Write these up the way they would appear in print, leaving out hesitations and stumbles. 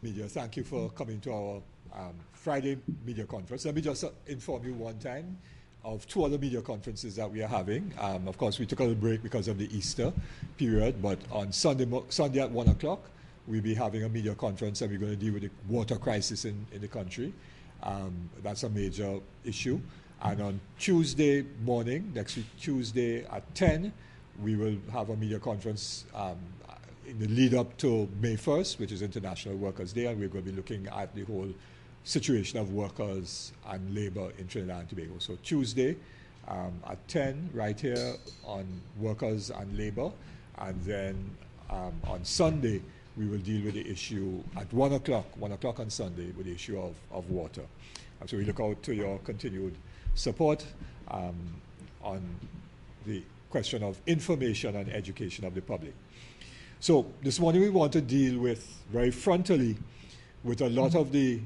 Media, thank you for coming to our Friday media conference. Let me just inform you one time of two other media conferences that we are having. Of course, we took a little break because of the Easter period, but on Sunday at 1 o'clock, we'll be having a media conference and we're going to deal with the water crisis in the country. That's a major issue. And on Tuesday morning, next week, Tuesday at 10, we will have a media conference in the lead up to May 1st, which is International Workers' Day, and we're going to be looking at the whole situation of workers and labor in Trinidad and Tobago. So Tuesday at 10, right here on workers and labor, and then on Sunday, we will deal with the issue at 1 o'clock on Sunday with the issue of water. And so we look out to your continued support on the question of information and education of the public. So this morning we want to deal with very frontally with a lot of the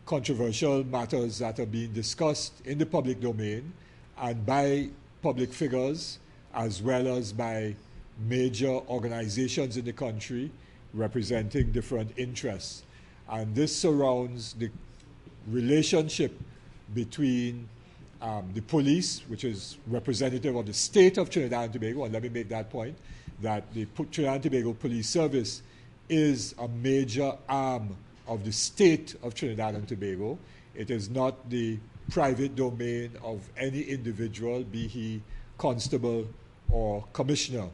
controversial matters that are being discussed in the public domain and by public figures as well as by major organizations in the country representing different interests. And this surrounds the relationship between the police, which is representative of the state of Trinidad and Tobago, and let me make that point, that the Trinidad and Tobago Police Service is a major arm of the state of Trinidad and Tobago. It is not the private domain of any individual, be he constable or commissioner.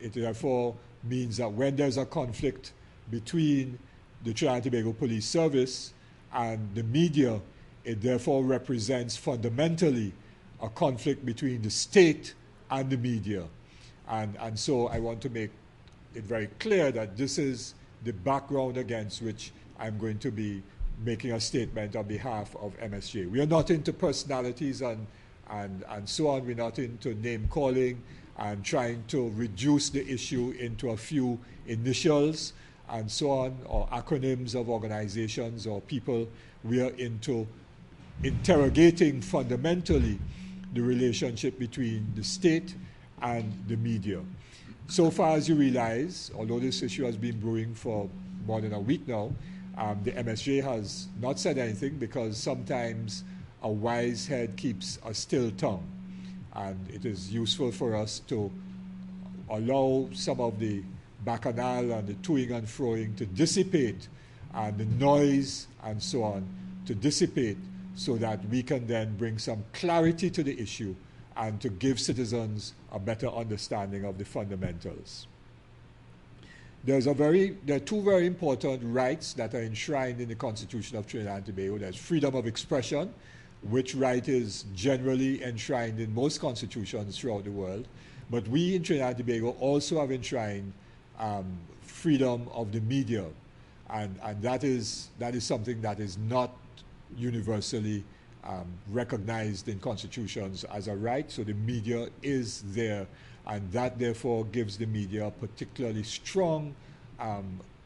It therefore means that when there's a conflict between the Trinidad and Tobago Police Service and the media, it therefore represents fundamentally a conflict between the state and the media. And so I want to make it very clear that this is the background against which I'm going to be making a statement on behalf of MSJ. We are not into personalities and so on. We're not into name calling and trying to reduce the issue into a few initials and so on, or acronyms of organizations or people. We are into interrogating fundamentally the relationship between the state and the media. So far as you realize, although this issue has been brewing for more than a week now, the MSJ has not said anything because sometimes a wise head keeps a still tongue. And it is useful for us to allow some of the bacchanal and the toing and froing to dissipate and the noise and so on to dissipate so that we can then bring some clarity to the issue and to give citizens a better understanding of the fundamentals. There are two very important rights that are enshrined in the Constitution of Trinidad and Tobago. There's freedom of expression, which right is generally enshrined in most constitutions throughout the world. But we in Trinidad and Tobago also have enshrined freedom of the media. And that is something that is not universally recognized in constitutions as a right, so the media is there, and that therefore gives the media a particularly strong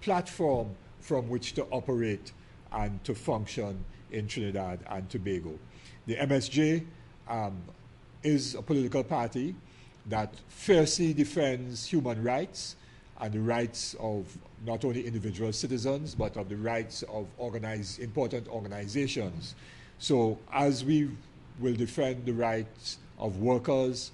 platform from which to operate and to function in Trinidad and Tobago. The MSJ is a political party that fiercely defends human rights and the rights of not only individual citizens, but of the rights of important organizations. So as we will defend the rights of workers,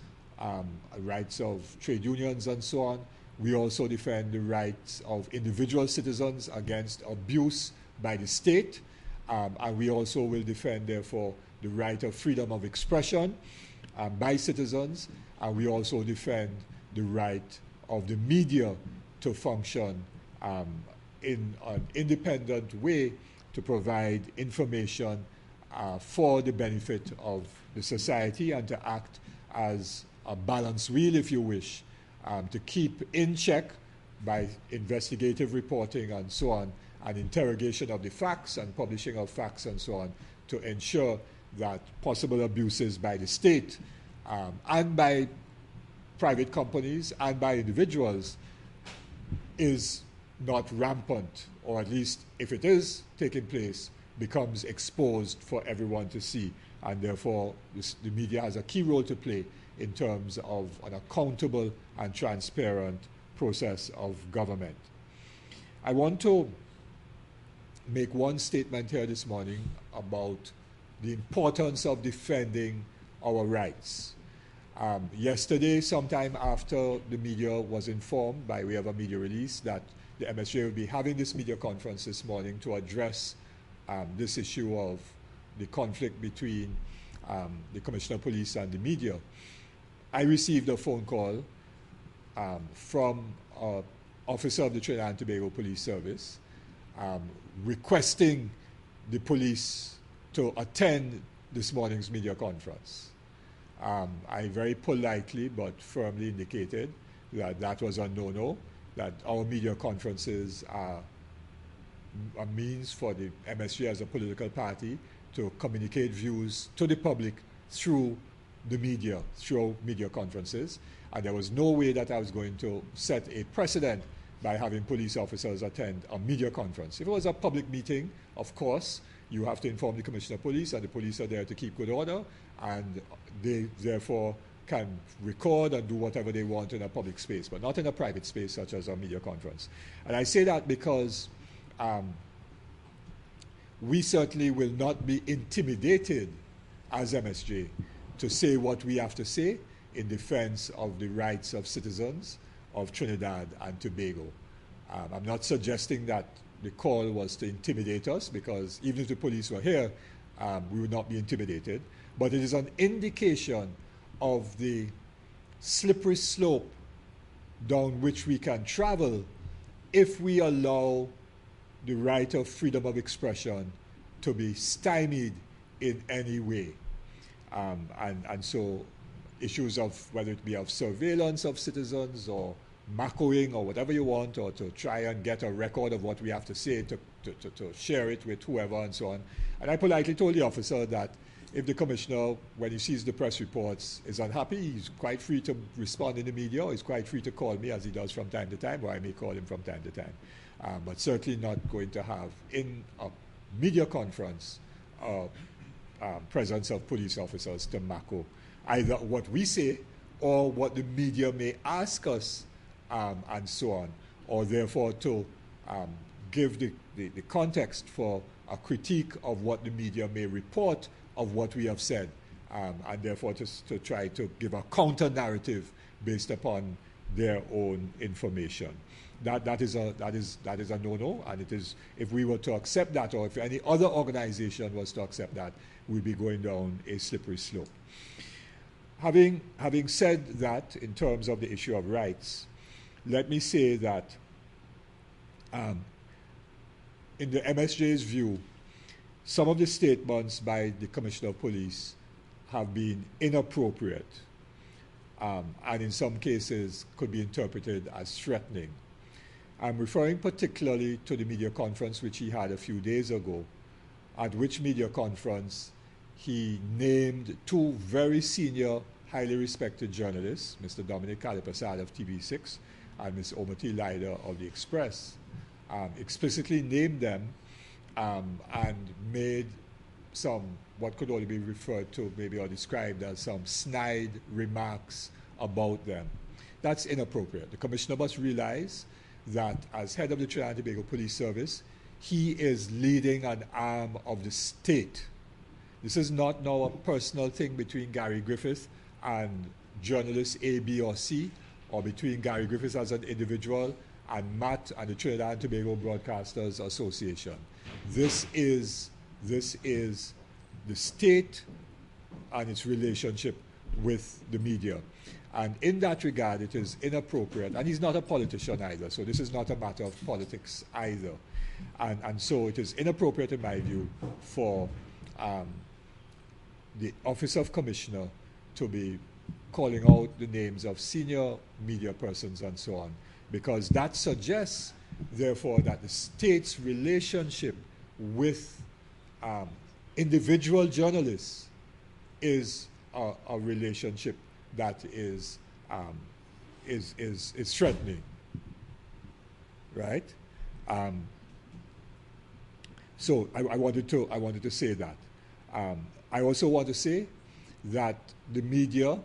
rights of trade unions and so on, we also defend the rights of individual citizens against abuse by the state, and we also will defend, therefore, the right of freedom of expression by citizens, and we also defend the right of the media to function in an independent way to provide information for the benefit of the society and to act as a balance wheel, if you wish, to keep in check by investigative reporting and so on, and interrogation of the facts and publishing of facts and so on, to ensure that possible abuses by the state and by private companies and by individuals is not rampant, or at least if it is taking place, becomes exposed for everyone to see. And therefore, the media has a key role to play in terms of an accountable and transparent process of government. I want to make one statement here this morning about the importance of defending our rights. Yesterday, sometime after the media was informed by way of a media release that the MSJ will be having this media conference this morning to address this issue of the conflict between the Commissioner of Police and the media, I received a phone call from an officer of the Trinidad and Tobago Police Service requesting the police to attend this morning's media conference. I very politely but firmly indicated that that was a no-no, that our media conferences are a means for the MSJ as a political party to communicate views to the public through the media, through media conferences. And there was no way that I was going to set a precedent by having police officers attend a media conference. If it was a public meeting, of course, you have to inform the Commissioner of Police, and the police are there to keep good order, and they therefore can record and do whatever they want in a public space, but not in a private space such as a media conference. And I say that because we certainly will not be intimidated as MSJ to say what we have to say in defense of the rights of citizens of Trinidad and Tobago. I'm not suggesting that the call was to intimidate us, because even if the police were here, we would not be intimidated. But it is an indication of the slippery slope down which we can travel if we allow the right of freedom of expression to be stymied in any way. And so issues of whether it be of surveillance of citizens or macroing or whatever you want, or to try and get a record of what we have to say to share it with whoever and so on. And I politely told the officer that if the commissioner, when he sees the press reports, is unhappy, he's quite free to respond in the media, or he's quite free to call me, as he does from time to time, or I may call him from time to time. But certainly not going to have in a media conference presence of police officers to macro either what we say or what the media may ask us and so on, or therefore to give the context for a critique of what the media may report of what we have said, and therefore to try to give a counter-narrative based upon their own information. That is a no-no, and it is, if we were to accept that, or if any other organization was to accept that, we'd be going down a slippery slope. Having said that, in terms of the issue of rights, let me say that in the MSJ's view, some of the statements by the Commissioner of Police have been inappropriate, and in some cases could be interpreted as threatening. I'm referring particularly to the media conference which he had a few days ago, at which media conference he named two very senior, highly respected journalists, Mr. Dominic Kalipasad of TV6 and Ms. MSJ Leader of The Express, explicitly named them and made some, what could only be referred to maybe or described as some snide remarks about them. That's inappropriate. The Commissioner must realize that as head of the Trinidad and Tobago Police Service, he is leading an arm of the state. This is not now a personal thing between Gary Griffith and journalists A, B, or C, or between Gary Griffith as an individual and Matt and the Trinidad and Tobago Broadcasters Association. This is the state and its relationship with the media. And in that regard, it is inappropriate. And he's not a politician either, so this is not a matter of politics either. And so it is inappropriate, in my view, for the Office of Commissioner to be calling out the names of senior media persons and so on, because that suggests, therefore, that the state's relationship with individual journalists is a relationship that is threatening, right? So I wanted to say that. I also want to say that the media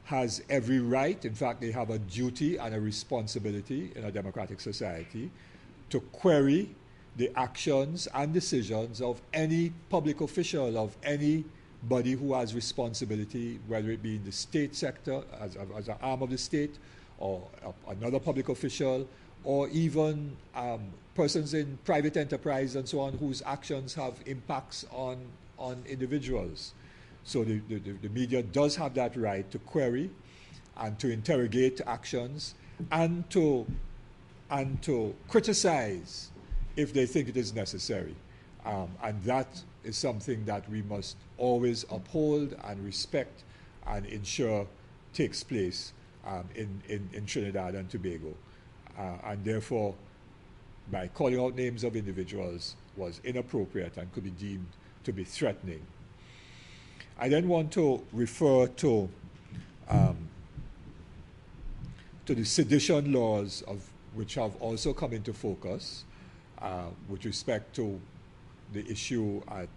has every right, in fact they have a duty and a responsibility in a democratic society, to query the actions and decisions of any public official, of anybody who has responsibility, whether it be in the state sector as an arm of the state, or another public official, or even persons in private enterprise and so on, whose actions have impacts on individuals. So the media does have that right to query and to interrogate actions and to criticize if they think it is necessary. And that is something that we must always uphold and respect and ensure takes place in Trinidad and Tobago. And therefore, by calling out names of individuals was inappropriate and could be deemed to be threatening. I then want to refer to the sedition laws which have also come into focus with respect to the issue at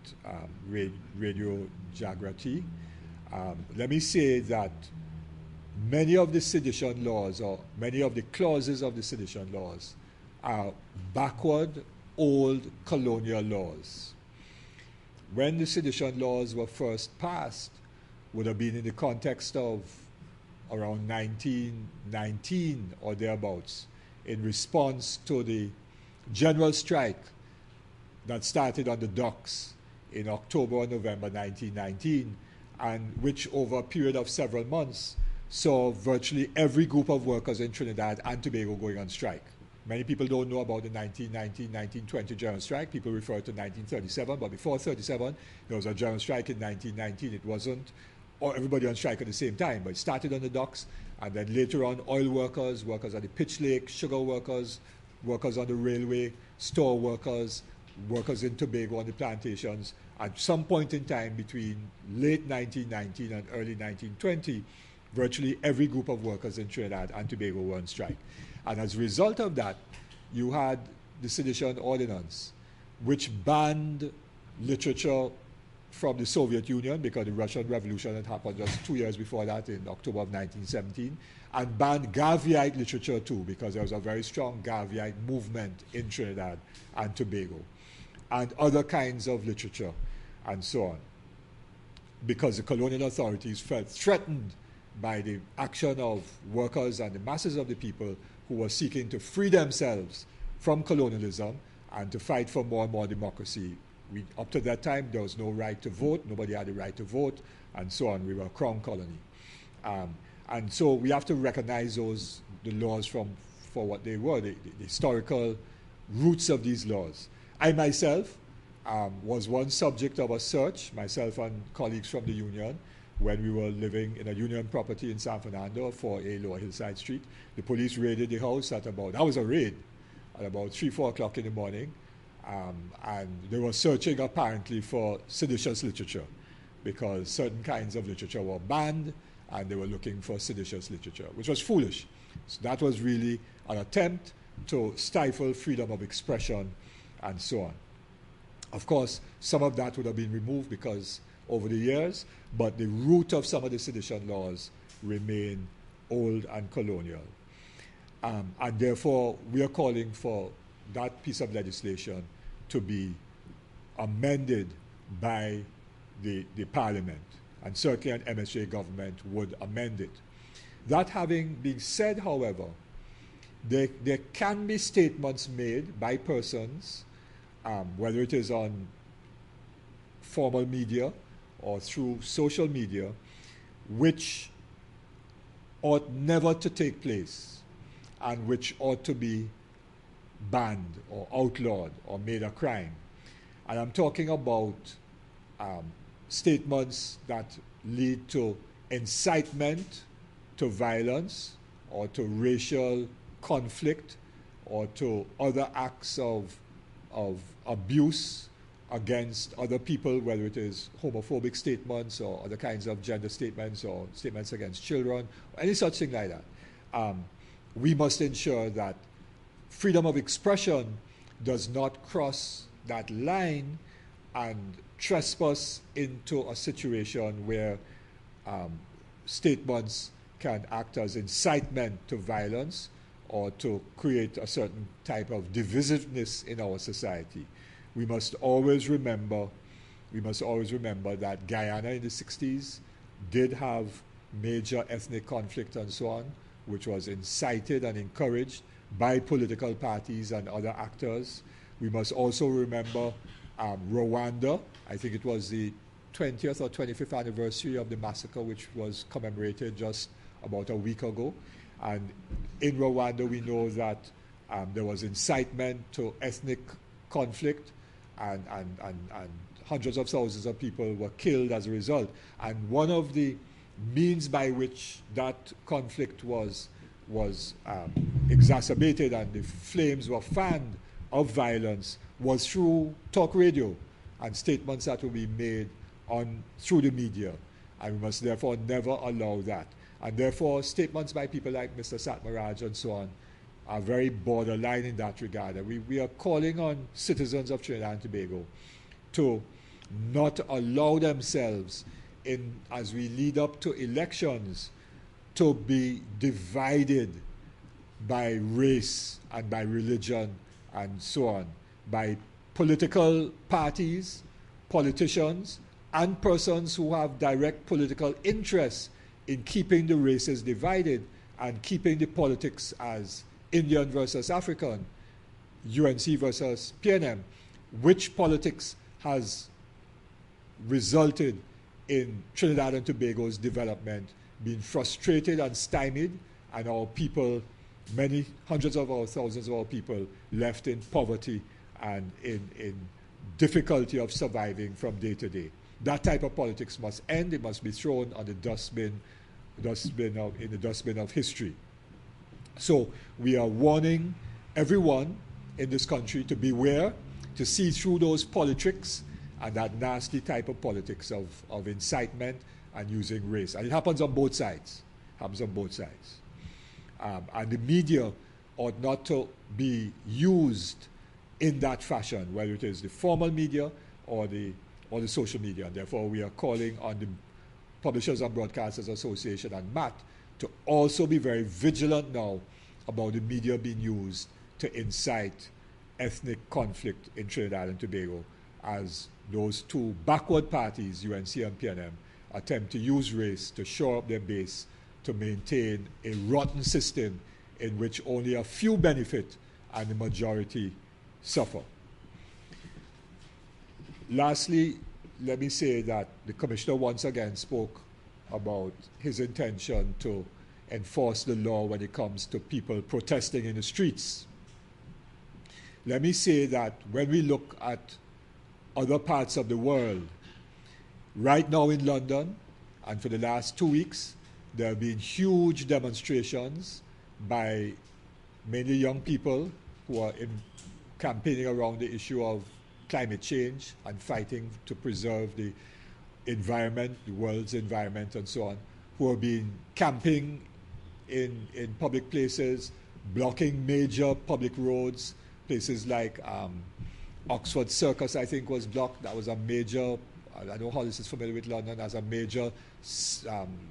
Radio Jagrati. Let me say that many of the sedition laws, or many of the clauses of the sedition laws, are backward, old colonial laws. When the sedition laws were first passed, would have been in the context of around 1919 or thereabouts, in response to the general strike that started on the docks in October or November 1919, and which over a period of several months saw virtually every group of workers in Trinidad and Tobago going on strike. Many people don't know about the 1919-1920 general strike. People refer to 1937, but before 37, there was a general strike in 1919. It wasn't everybody on strike at the same time, but it started on the docks, and then later on oil workers, workers at the pitch lake, sugar workers, workers on the railway, store workers, workers in Tobago on the plantations. At some point in time between late 1919 and early 1920, virtually every group of workers in Trinidad and Tobago were on strike. And as a result of that, you had the Sedition Ordinance, which banned literature from the Soviet Union, because the Russian Revolution had happened just 2 years before that, in October of 1917, and banned Garveyite literature too, because there was a very strong Garveyite movement in Trinidad and Tobago, and other kinds of literature, and so on, because the colonial authorities felt threatened by the action of workers and the masses of the people who were seeking to free themselves from colonialism and to fight for more and more democracy. Up to that time, there was no right to vote. Nobody had the right to vote, and so on. We were a crown colony. And so we have to recognize the laws for what they were, the historical roots of these laws. I myself was one subject of a search, myself and colleagues from the union, when we were living in a union property in San Fernando, 4A Lower Hillside Street. The police raided the house that was a raid, at about 3, 4 o'clock in the morning. And they were searching apparently for seditious literature, because certain kinds of literature were banned, and they were looking for seditious literature, which was foolish. So that was really an attempt to stifle freedom of expression and so on. Of course, some of that would have been removed because over the years, but the root of some of the sedition laws remain old and colonial. And therefore, we are calling for that piece of legislation to be amended by the Parliament, and certainly an MSJ government would amend it. That having been said, however, there can be statements made by persons, whether it is on formal media or through social media, which ought never to take place and which ought to be banned or outlawed or made a crime. And I'm talking about statements that lead to incitement to violence or to racial conflict or to other acts of abuse against other people, whether it is homophobic statements or other kinds of gender statements or statements against children, or any such thing like that. We must ensure that freedom of expression does not cross that line and trespass into a situation where statements can act as incitement to violence or to create a certain type of divisiveness in our society. We must always remember that Guyana in the 60s did have major ethnic conflict and so on, which was incited and encouraged by political parties and other actors. We must also remember Rwanda. I think it was the 20th or 25th anniversary of the massacre, which was commemorated just about a week ago. And in Rwanda, we know that there was incitement to ethnic conflict, and hundreds of thousands of people were killed as a result. And one of the means by which that conflict was exacerbated and the flames were fanned of violence was through talk radio and statements that will be made through the media. And we must therefore never allow that. And therefore, statements by people like Mr. Satmaraj and so on are very borderline in that regard. And we are calling on citizens of Trinidad and Tobago to not allow themselves, as we lead up to elections, to be divided by race and by religion and so on, by political parties, politicians, and persons who have direct political interests in keeping the races divided and keeping the politics as Indian versus African, UNC versus PNM, which politics has resulted in Trinidad and Tobago's development being frustrated and stymied, and our people, many hundreds of our thousands of our people, left in poverty and in difficulty of surviving from day to day. That type of politics must end. It must be thrown on the dustbin of history. So we are warning everyone in this country to beware, to see through those politics and that nasty type of politics of incitement and using race. And it happens on both sides. And the media ought not to be used in that fashion, whether it is the formal media or the social media. And therefore, we are calling on the Publishers and Broadcasters Association and MAT to also be very vigilant now about the media being used to incite ethnic conflict in Trinidad and Tobago, as those two backward parties, UNC and PNM, attempt to use race to shore up their base, to maintain a rotten system in which only a few benefit and the majority suffer. Lastly, let me say that the Commissioner once again spoke about his intention to enforce the law when it comes to people protesting in the streets. Let me say that when we look at other parts of the world, right now in London, and for the last 2 weeks, there have been huge demonstrations by mainly young people who are campaigning around the issue of climate change and fighting to preserve the environment, the world's environment and so on, who have been camping in public places, blocking major public roads, places like Oxford Circus, I think, was blocked. That was a major, I know Hollis is familiar with London, as a major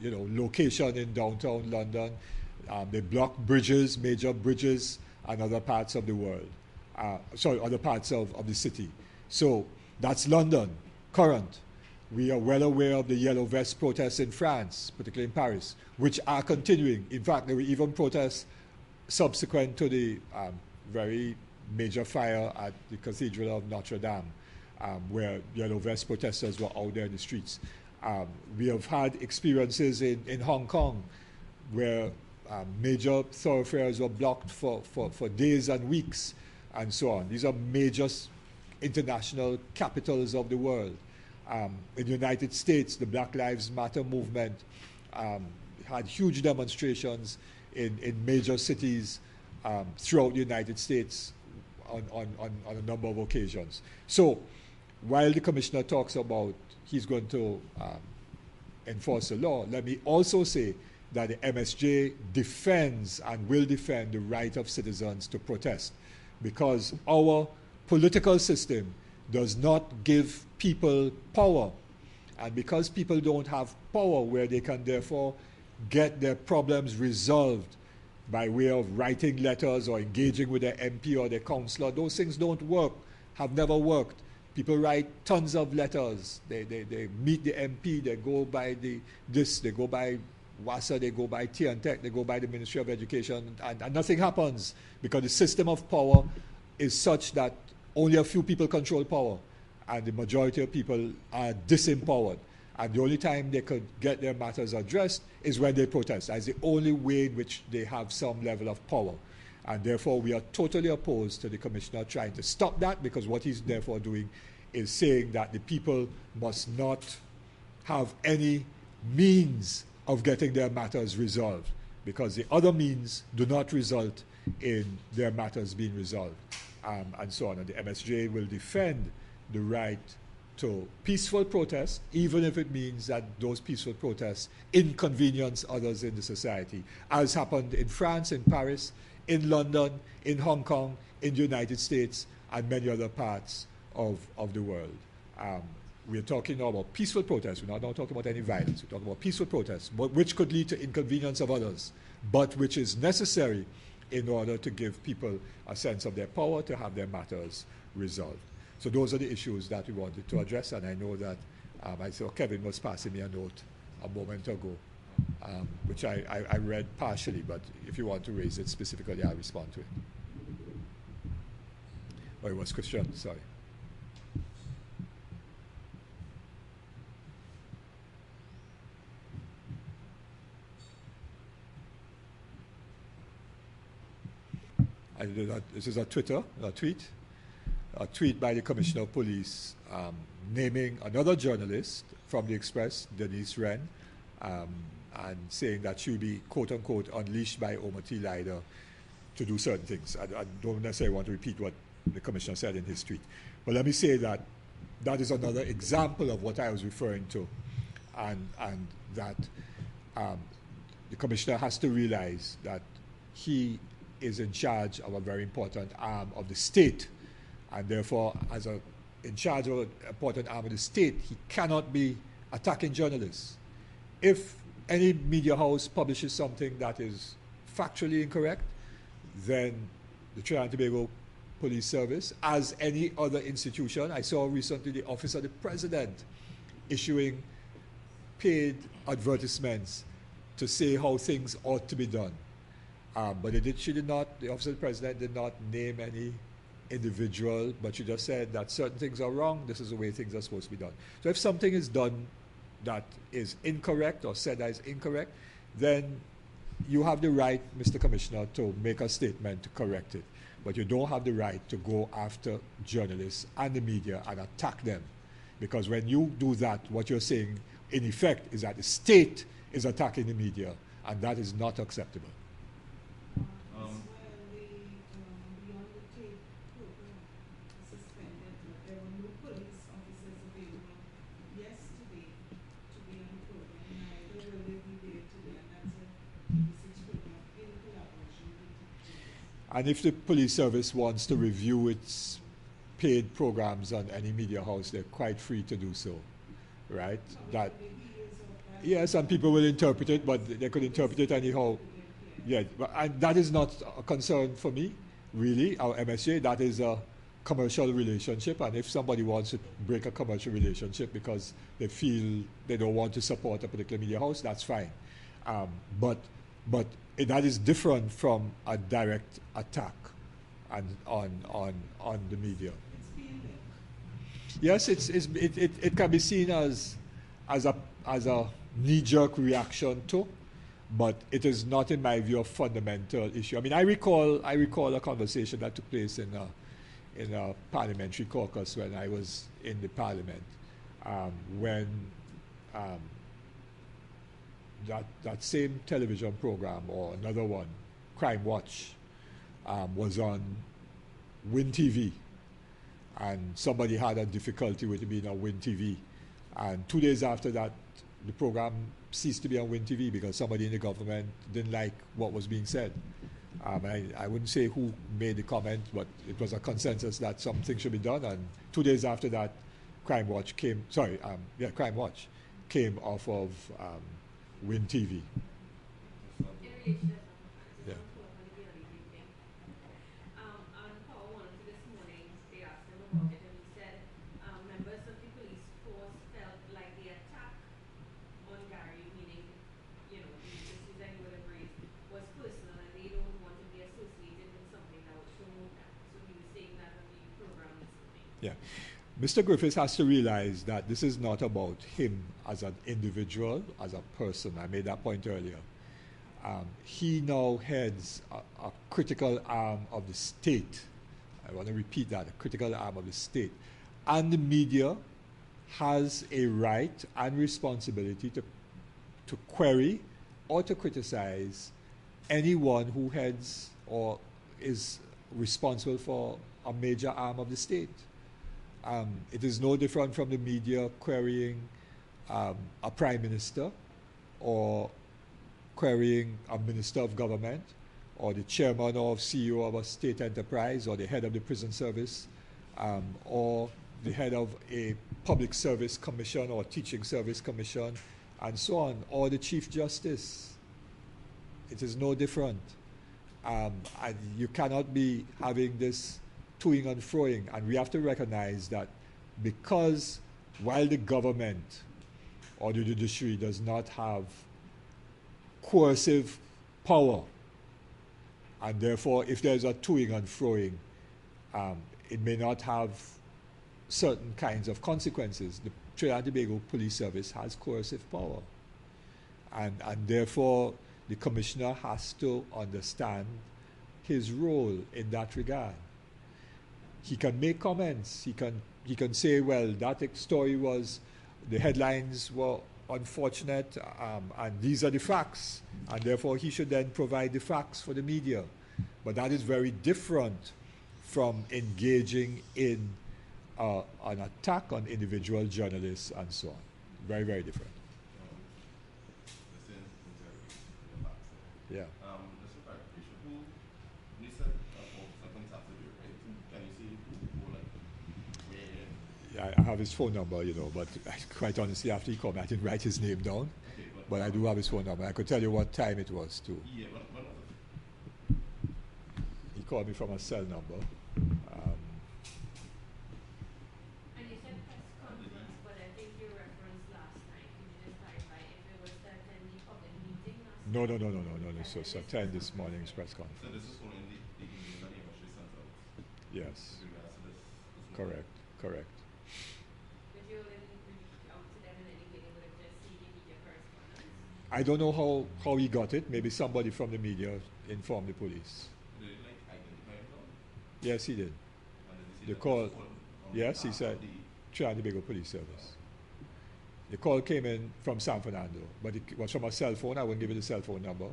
location in downtown London. They blocked bridges, major bridges, and other parts of the world. Other parts of the city. So that's London, current. We are well aware of the Yellow Vest protests in France, particularly in Paris, which are continuing. In fact, there were even protests subsequent to the very major fire at the Cathedral of Notre Dame, where Yellow Vest protesters were out there in the streets. We have had experiences in Hong Kong where major thoroughfares were blocked for days and weeks and so on. These are major international capitals of the world. In the United States, the Black Lives Matter movement had huge demonstrations in major cities throughout the United States on a number of occasions. So while the Commissioner talks about he's going to enforce the law, let me also say that the MSJ defends and will defend the right of citizens to protest, because our political system does not give people power. And because people don't have power where they can therefore get their problems resolved by way of writing letters or engaging with their MP or their councillor. Those things don't work, have never worked. People write tons of letters. They meet the MP, they go by they go by WASA, they go by T&Tech, they go by the Ministry of Education, and nothing happens because the system of power is such that only a few people control power, and the majority of people are disempowered. And the only time they could get their matters addressed is when they protest. That's the only way in which they have some level of power. And therefore, we are totally opposed to the commissioner trying to stop that, because what he's therefore doing is saying that the people must not have any means of getting their matters resolved, because the other means do not result in their matters being resolved, and so on. And the MSJ will defend the right to peaceful protest, even if it means that those peaceful protests inconvenience others in the society, as happened in France, in Paris, in London, in Hong Kong, in the United States, and many other parts of the world. We're talking now about peaceful protests. We're not talking about any violence. We're talking about peaceful protests, which could lead to inconvenience of others, but which is necessary in order to give people a sense of their power to have their matters resolved. So those are the issues that we wanted to address, and I know that I saw Kevin was passing me a note a moment ago, which I read partially, but if you want to raise it specifically, I'll respond to it. Oh, it was Christian, sorry. This is a tweet by the Commissioner of Police naming another journalist from the Express, Denise Wren, and saying that she'll be, quote-unquote, unleashed by MSJ Leader to do certain things. I don't necessarily want to repeat what the Commissioner said in his tweet. But let me say that that is another example of what I was referring to, and that the Commissioner has to realize that he is in charge of a very important arm of the state, and therefore, in charge of an important arm of the state, he cannot be attacking journalists. If any media house publishes something that is factually incorrect, then the Trinidad and Tobago Police Service, as any other institution, I saw recently the Office of the President issuing paid advertisements to say how things ought to be done. But the Office of the President did not name any individual, but she just said that certain things are wrong, this is the way things are supposed to be done. So if something is done that is incorrect or said that is incorrect, then you have the right, Mr. Commissioner, to make a statement to correct it. But you don't have the right to go after journalists and the media and attack them. Because when you do that, what you're saying, in effect, is that the state is attacking the media, and that is not acceptable. And if the police service wants to review its paid programs on any media house, they're quite free to do so, right? That, yes, and people will interpret it, but they could interpret it anyhow. Yeah, and that is not a concern for me, really, our MSJ. That is a commercial relationship, and if somebody wants to break a commercial relationship because they feel they don't want to support a particular media house, that's fine. But that is different from a direct attack on the media. Yes, it can be seen as a knee-jerk reaction to, but it is not, in my view, a fundamental issue. I mean, I recall a conversation that took place in a parliamentary caucus when I was in the parliament, when that same television program, or another one, Crime Watch, was on Win TV, and somebody had a difficulty with it being on Win TV, and 2 days after that, the program ceased to be on Win TV because somebody in the government didn't like what was being said. I wouldn't say who made the comment, but it was a consensus that something should be done, and 2 days after that, Crime Watch came off of Win TV. Yeah. Yeah. Mr. Griffiths has to realize that this is not about him as an individual, as a person. I made that point earlier. He now heads a critical arm of the state. I want to repeat that, a critical arm of the state. And the media has a right and responsibility to query or to criticize anyone who heads or is responsible for a major arm of the state. It is no different from the media querying a prime minister or querying a minister of government or the chairman or CEO of a state enterprise or the head of the prison service or the head of a public service commission or teaching service commission and so on, or the chief justice. It is no different. And you cannot be having this toing and froing, and we have to recognize that because while the government or the judiciary does not have coercive power, and therefore if there's a toing and froing, it may not have certain kinds of consequences. The Trinidad and Tobago Police Service has coercive power, and therefore the commissioner has to understand his role in that regard. He can make comments. He can say, well, that story was, the headlines were unfortunate, and these are the facts, and therefore he should then provide the facts for the media. But that is very different from engaging in an attack on individual journalists and so on. Very, very different. Yeah. I have his phone number, but quite honestly, after he called me, I didn't write his name down. Okay, but I do have his phone number. I could tell you what time it was, too. Yeah, he called me from a cell number. And you said press conference, but I think you referenced last night. Could you just clarify if it was to attend the public meeting last night? No. So attend this morning's press conference. So this is following the email that he actually sent out? Yes. In regards to this correct. I don't know how he got it. Maybe somebody from the media informed the police. Did he identify him? Yes, he did. The call, yes, he said, Trinidad and Tobago Police Service. The call came in from San Fernando, but it was from a cell phone. I wouldn't give you the cell phone number,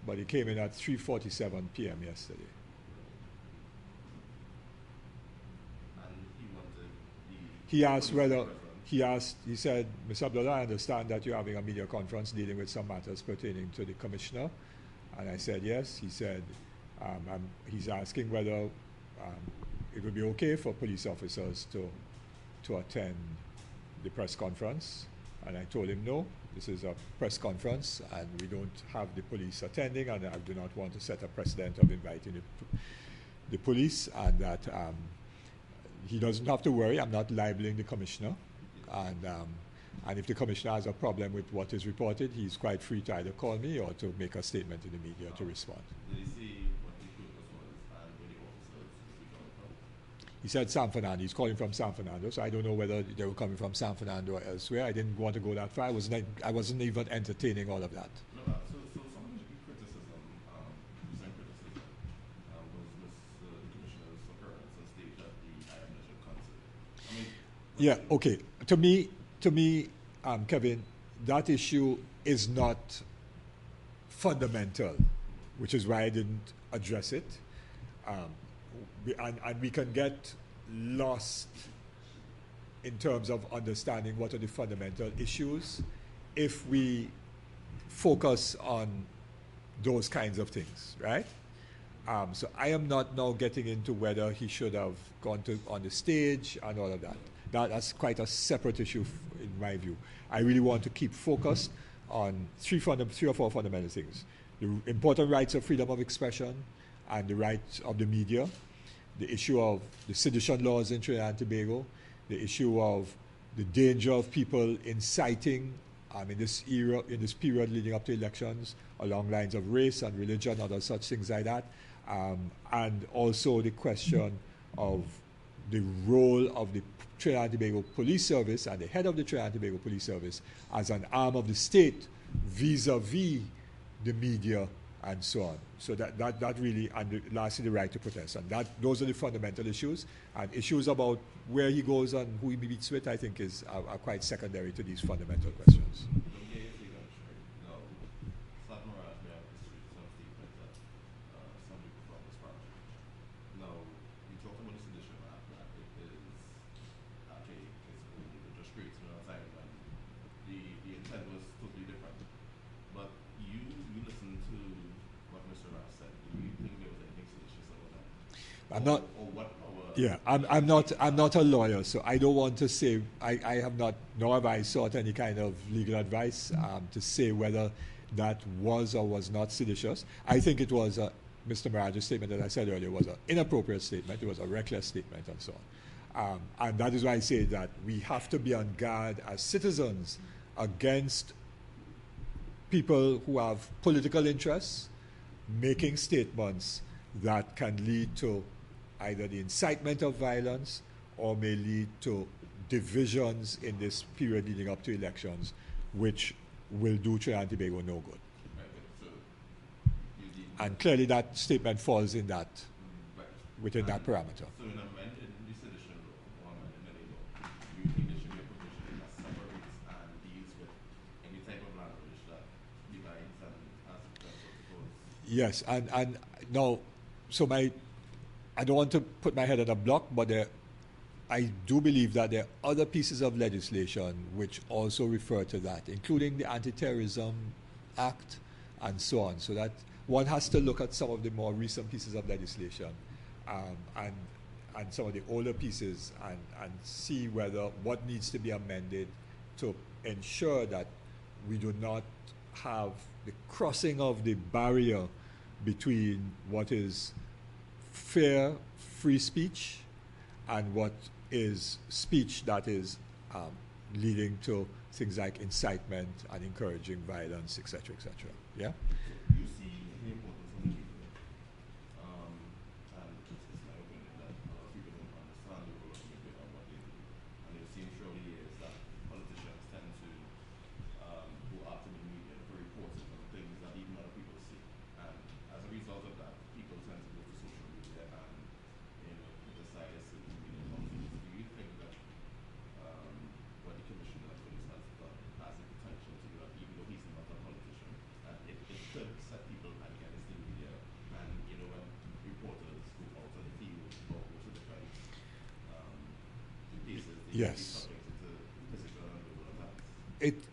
but it came in at 3:47 p.m. yesterday. He asked whether, he said, Mr. Abdullah, I understand that you're having a media conference dealing with some matters pertaining to the commissioner. And I said, yes. He said, he's asking whether it would be okay for police officers to attend the press conference. And I told him, no, this is a press conference and we don't have the police attending, and I do not want to set a precedent of inviting the police, and that he doesn't have to worry. I'm not libeling the commissioner, and if the commissioner has a problem with what is reported, he's quite free to either call me or to make a statement in the media to respond. Did he see what the purpose was and where the officers were coming from? He said San Fernando. He's calling from San Fernando, so I don't know whether they were coming from San Fernando or elsewhere. I didn't want to go that far. I wasn't even entertaining all of that. No, so some of the criticism, recent criticism, was the commissioner's occurrence on stage at the IMJ concert. Yeah, okay. To me, Kevin, that issue is not fundamental, which is why I didn't address it. And we can get lost in terms of understanding what are the fundamental issues if we focus on those kinds of things, right? So I am not now getting into whether he should have gone on the stage and all of that. That's quite a separate issue in my view. I really want to keep focused on three or four fundamental things: the important rights of freedom of expression and the rights of the media, the issue of the sedition laws in Trinidad and Tobago, the issue of the danger of people inciting in this period leading up to elections along lines of race and religion, other such things like that, and also the question of the role of the Trinidad and Tobago Police Service and the head of the Trinidad and Tobago Police Service as an arm of the state vis-a-vis the media and so on. So that really, and lastly, the right to protest. And those are the fundamental issues. And issues about where he goes and who he meets with, I think, are quite secondary to these fundamental questions. I'm not. Yeah, I'm not a lawyer, so I don't want to say. I have not, nor have I sought any kind of legal advice to say whether that was or was not seditious. I think it was Mr. Marage's statement that I said earlier was an inappropriate statement. It was a reckless statement, and so on. And that is why I say that we have to be on guard as citizens against people who have political interests making statements that can lead to either the incitement of violence or may lead to divisions in this period leading up to elections, which will do Trinidad and Tobago no good. And clearly that statement falls in that, within that parameter. So in amending the sedition law, or amending any law, do you think there should be a provision that separates and deals with any type of language that divides and has the potential to cause? Yes, and now, so I don't want to put my head on a block, but I do believe that there are other pieces of legislation which also refer to that, including the Anti-Terrorism Act and so on. So that one has to look at some of the more recent pieces of legislation and some of the older pieces and see what needs to be amended to ensure that we do not have the crossing of the barrier between what is fair, free speech and what is speech that is leading to things like incitement and encouraging violence, etc., etc. Yeah? You see the importance of the media, and it's my opinion that a lot of people don't understand the role of media and what they do. And it seems throughout the years that politicians tend to go after the media for reporting on things that even other people see. And as a result of that, people tend to go to social media and criticize certain media companies. Do you think that what the Commissioner of Police has done has the potential to do that, even though he's not a politician, and it could set people against the media, and when reporters go out on the field or go to different places, they Yes. be subjected to physical and verbal attacks?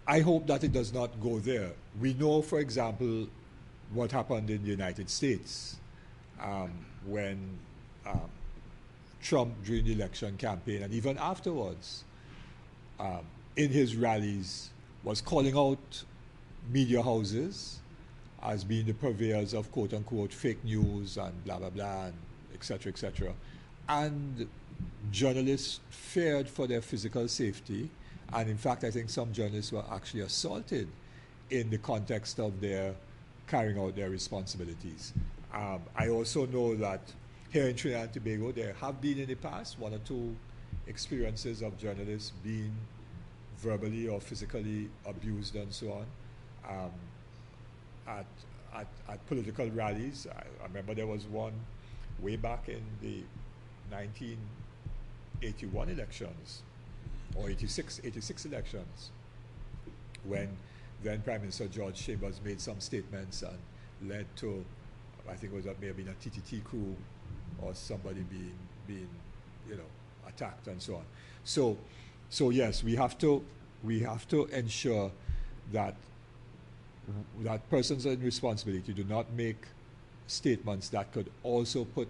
I hope that it does not go there. We know, for example, what happened in the United States when Trump, during the election campaign and even afterwards, in his rallies, was calling out media houses as being the purveyors of quote-unquote fake news and blah, blah, blah, and et cetera, et cetera. And journalists feared for their physical safety. And in fact, I think some journalists were actually assaulted in the context of their carrying out their responsibilities. I also know that here in Trinidad and Tobago, there have been in the past one or two experiences of journalists being verbally or physically abused and so on at political rallies. I remember there was one way back in the 1981 elections, or 86 elections, when then Prime Minister George Chambers made some statements and led to, I think it was may have been a TTT crew or somebody being attacked and so on. So yes, we have to ensure that persons in responsibility do not make statements that could also put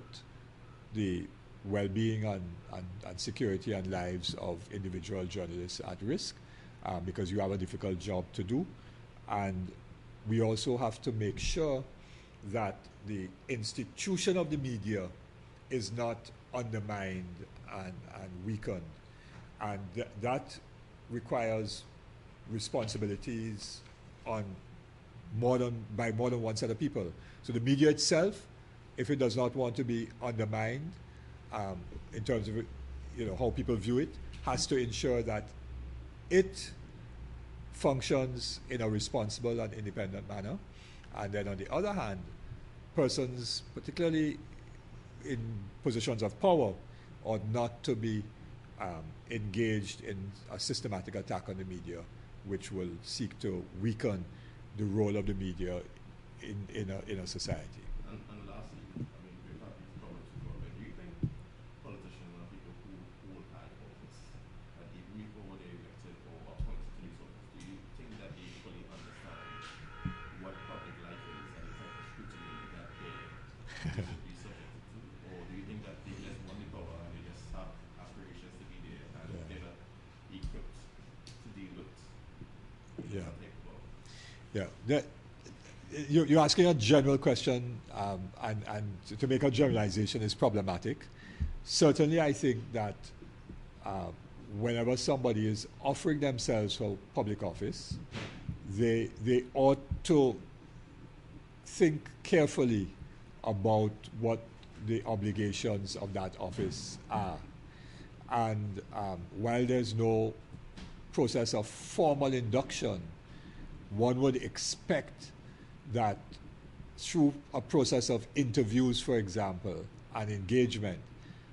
the well-being and security and lives of individual journalists at risk, because you have a difficult job to do. And we also have to make sure that the institution of the media is not undermined and weakened. And that requires responsibilities by more than one set of people. So the media itself, if it does not want to be undermined in terms of how people view it, has to ensure that it functions in a responsible and independent manner. And then on the other hand, persons, particularly in positions of power, ought not to be engaged in a systematic attack on the media, which will seek to weaken the role of the media in a society. And lastly, I mean, we've had these comments before, but do you think politicians and people who hold high office, that even before they're elected or appointed to these offices, do you think that they fully understand what public life is and the type of scrutiny that they should be subjected to? Or do you think that they just want the power and they just have aspirations to be there and they're not equipped to deal with Yeah. that type of power? Yeah. You're asking a general question, and to make a generalization is problematic. Certainly, I think that whenever somebody is offering themselves for public office, they ought to think carefully about what the obligations of that office are. And while there's no process of formal induction, one would expect that through a process of interviews, for example, and engagement,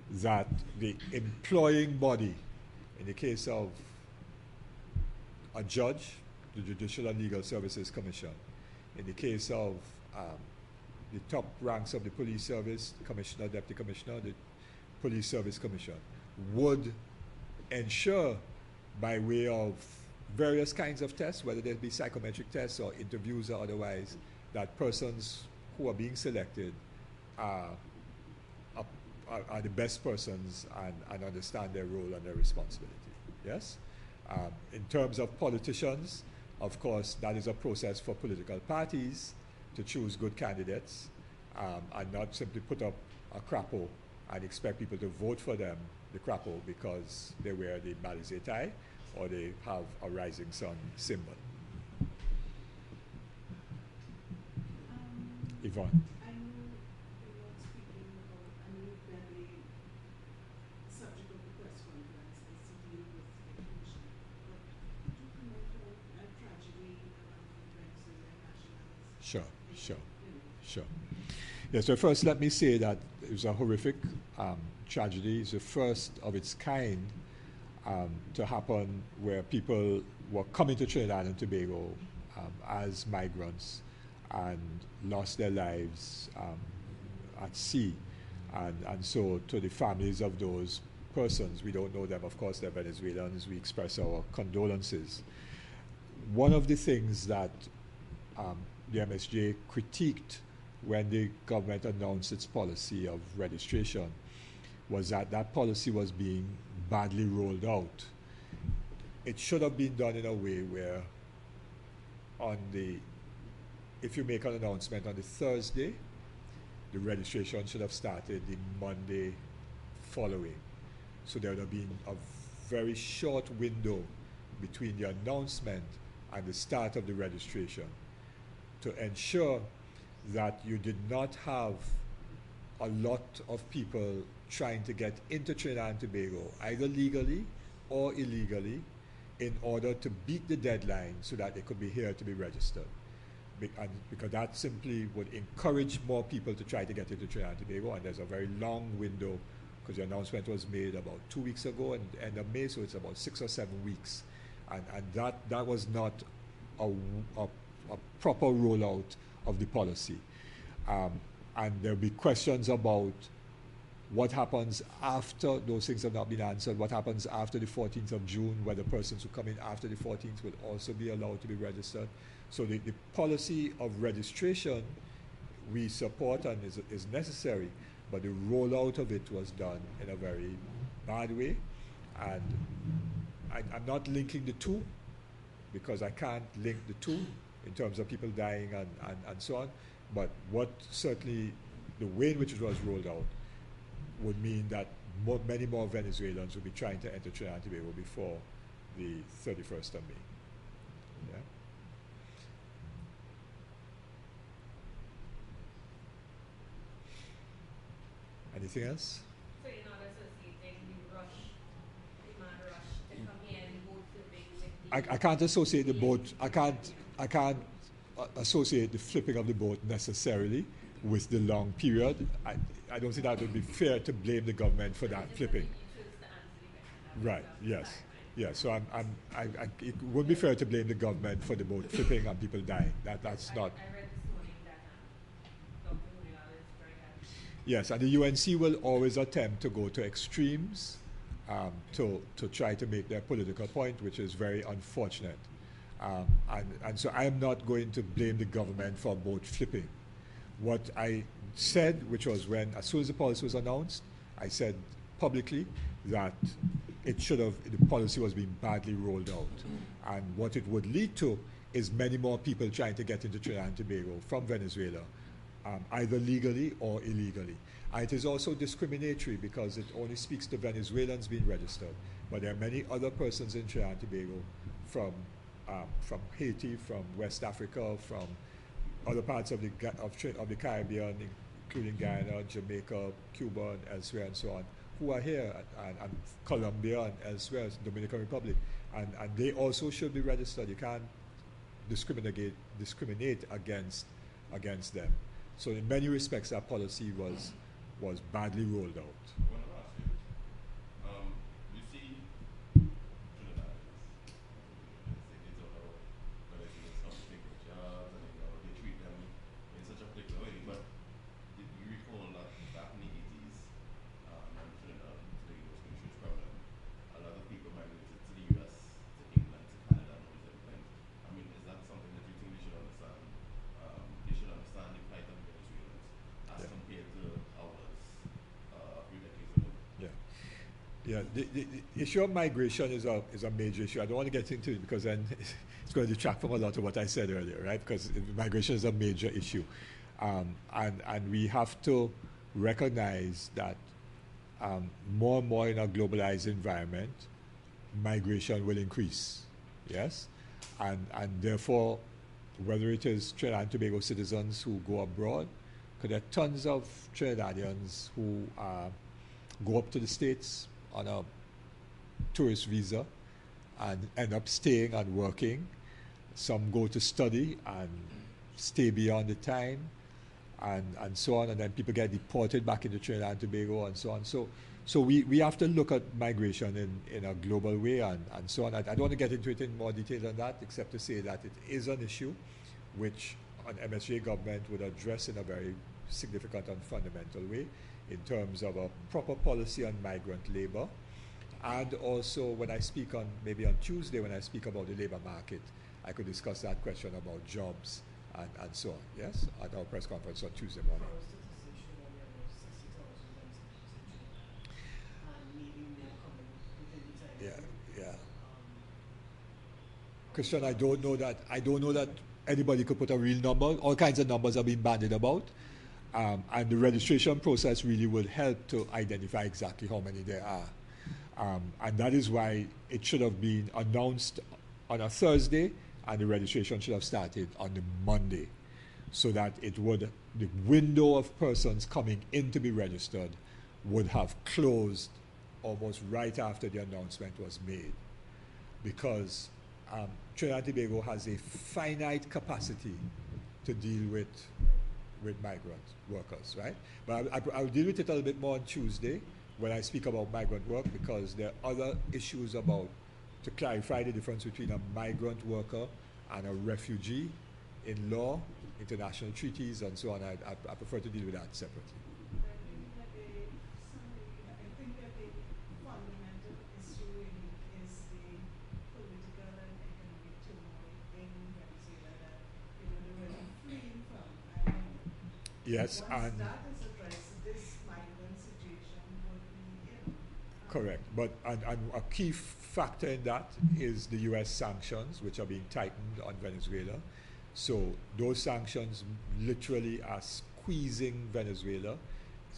that the employing body, in the case of a judge, the Judicial and Legal Services Commission, in the case of the top ranks of the police service, commissioner, deputy commissioner, the police service commission, would ensure by way of various kinds of tests, whether they be psychometric tests or interviews or otherwise, that persons who are being selected are the best persons and understand their role and their responsibility. Yes? In terms of politicians, of course, that is a process for political parties to choose good candidates and not simply put up a crapo and expect people to vote for them, the crapo, because they wear the Balizé tie or they have a rising sun symbol. Yvonne. I know you're not speaking about, I know that the subject of the press conference is to deal with education, but could you comment on a tragedy around Venezuela nationals? Sure. Yeah, so first let me say that it was a horrific tragedy. It's the first of its kind to happen where people were coming to Trinidad and Tobago as migrants and lost their lives at sea. And so to the families of those persons, we don't know them, of course, they're Venezuelans, we express our condolences. One of the things that the MSJ critiqued when the government announced its policy of registration was that that policy was being badly rolled out. It should have been done in a way where if you make an announcement on the Thursday, the registration should have started the Monday following. So there would have been a very short window between the announcement and the start of the registration to ensure that you did not have a lot of people trying to get into Trinidad and Tobago, either legally or illegally, in order to beat the deadline so that they could be here to be registered. Because that simply would encourage more people to try to get into Trinidad and Tobago, and there's a very long window because the announcement was made about 2 weeks ago and end of May, so it's about 6 or 7 weeks. And that was not a proper rollout of the policy. And there'll be questions about what happens after those things have not been answered, what happens after the 14th of June, whether persons who come in after the 14th will also be allowed to be registered. So the policy of registration we support and is necessary, but the rollout of it was done in a very bad way. And I'm not linking the two, because I can't link the two in terms of people dying and so on. But what certainly, the way in which it was rolled out would mean that many more Venezuelans would be trying to enter Trinidad and Tobago before the 31st of May. Yeah? Anything else? So in other I can't associate the boat. I can't associate the flipping of the boat necessarily with the long period. I don't think that would be fair to blame the government for that flipping. Right. Yes. Yeah. So it would be fair to blame the government for the boat flipping and people dying. That's not. I read this morning that Dr. Muriel is very happy. Yes, and the UNC will always attempt to go to extremes to try to make their political point, which is very unfortunate. And so I am not going to blame the government for boat flipping. What I said, which was as soon as the policy was announced, I said publicly that the policy was being badly rolled out. And what it would lead to is many more people trying to get into Trinidad and Tobago from Venezuela, either legally or illegally. And it is also discriminatory because it only speaks to Venezuelans being registered. But there are many other persons in Trinidad and Tobago from Haiti, from West Africa, from other parts of the Caribbean, including Guyana, Jamaica, Cuba, and elsewhere, and so on, who are here, and Colombia and elsewhere, Dominican Republic, and they also should be registered. You can't discriminate against them. So in many respects, our policy was badly rolled out. I want to ask you, you see, Trinidad they talk about Venezuelans come to take their jobs and they treat them in such a particular way. But did you recall that back in the 80s, when Trinidad today was going through this problem, a lot of people migrated to the US, to England, to Canada, and all these other things. I mean, is that something that you think they should understand? They should understand the plight of the Venezuelans as compared to ours a few decades ago. Yeah, the issue of migration is a major issue. I don't want to get into it because then it's going to detract from a lot of what I said earlier, right? Because migration is a major issue. And we have to recognize that more and more in a globalized environment, migration will increase, yes? And therefore, whether it is Trinidad and Tobago citizens who go abroad, because there are tons of Trinidadians who go up to the States on a tourist visa and end up staying and working. Some go to study and stay beyond the time, and so on, and then people get deported back into Trinidad and Tobago and so on. So we have to look at migration in a global way and so on. I don't want to get into it in more detail than that, except to say that it is an issue which an MSJ government would address in a very significant and fundamental way in terms of a proper policy on migrant labor. And also when I speak maybe on Tuesday, when I speak about the labor market, I could discuss that question about jobs and so on, yes, at our press conference on Tuesday morning. Yeah. Christian, I don't know that anybody could put a real number. All kinds of numbers are being bandied about. And the registration process really will help to identify exactly how many there are. And that is why it should have been announced on a Thursday, and the registration should have started on the Monday, so that the window of persons coming in to be registered would have closed almost right after the announcement was made. Because Trinidad and Tobago has a finite capacity to deal with migrant workers, right? But I'll deal with it a little bit more on Tuesday when I speak about migrant work, because there are other issues to clarify the difference between a migrant worker and a refugee in law, international treaties, and so on. I prefer to deal with that separately. I think that the fundamental issue is the political and economic turmoil in Venezuela that they're already fleeing from. Yes, once and that is addressed, this migrant situation would be correct. But and a key factor in that is the U.S. sanctions, which are being tightened on Venezuela. So those sanctions literally are squeezing Venezuela's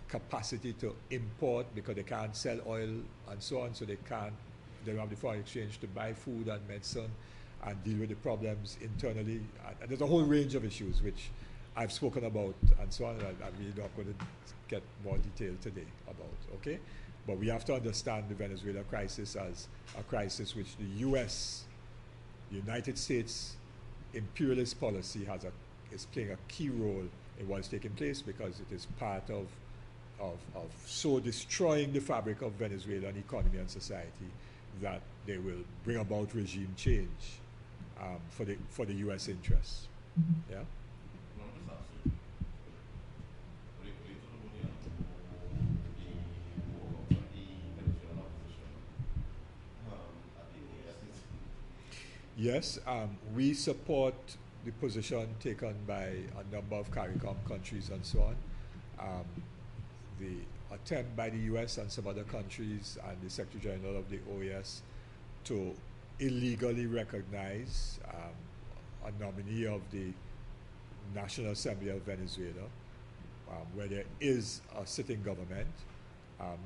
capacity to import, because they can't sell oil and so on. So they don't have the foreign exchange to buy food and medicine and deal with the problems internally. And there's a whole range of issues which I've spoken about and so on. I'm really not going to get more detail today about, okay? But we have to understand the Venezuela crisis as a crisis which the U.S. the United States imperialist policy is playing a key role in what's taking place, because it is part of so destroying the fabric of Venezuelan economy and society that they will bring about regime change for the U.S. interests. Yeah. Well, I'm just asking, what do you talk about the Venezuelan opposition at the OAS? Yes, we support the position taken by a number of CARICOM countries and so on. The attempt by the U.S. and some other countries and the Secretary General of the OAS to illegally recognize a nominee of the National Assembly of Venezuela, where there is a sitting government.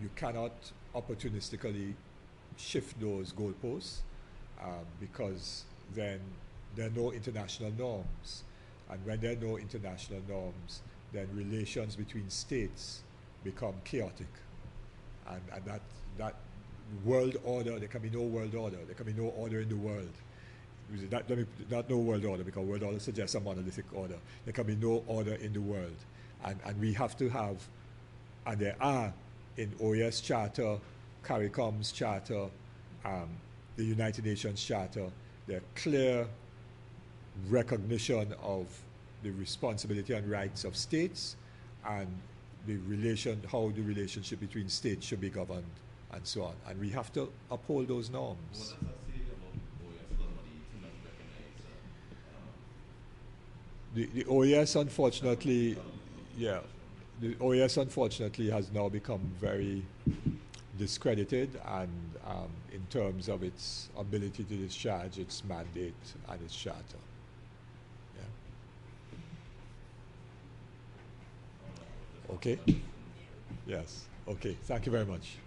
You cannot opportunistically shift those goalposts because then there are no international norms. And when there are no international norms, then relations between states become chaotic. And that world order, there can be no world order. There can be no order in the world. Not no world order, because world order suggests a monolithic order. There can be no order in the world. And we have to have, and there are in OAS Charter, CARICOM's Charter, the United Nations Charter, there are clear recognition of the responsibility and rights of states, and how the relationship between states should be governed, and so on. And we have to uphold those norms. What does that say about OAS normally to not recognize The OAS, unfortunately, the OAS unfortunately has now become very discredited, and in terms of its ability to discharge its mandate and its charter. Yeah. Okay? Yes. Okay. Thank you very much.